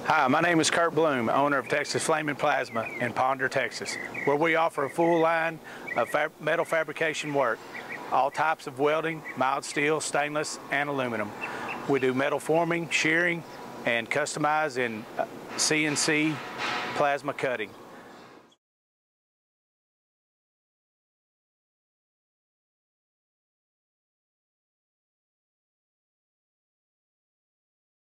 Hi, my name is Kurt Bloom, owner of Texas Flame and Plasma in Ponder, Texas, where we offer a full line of metal fabrication work, all types of welding, mild steel, stainless, and aluminum. We do metal forming, shearing, and customize in CNC Plasma Cutting.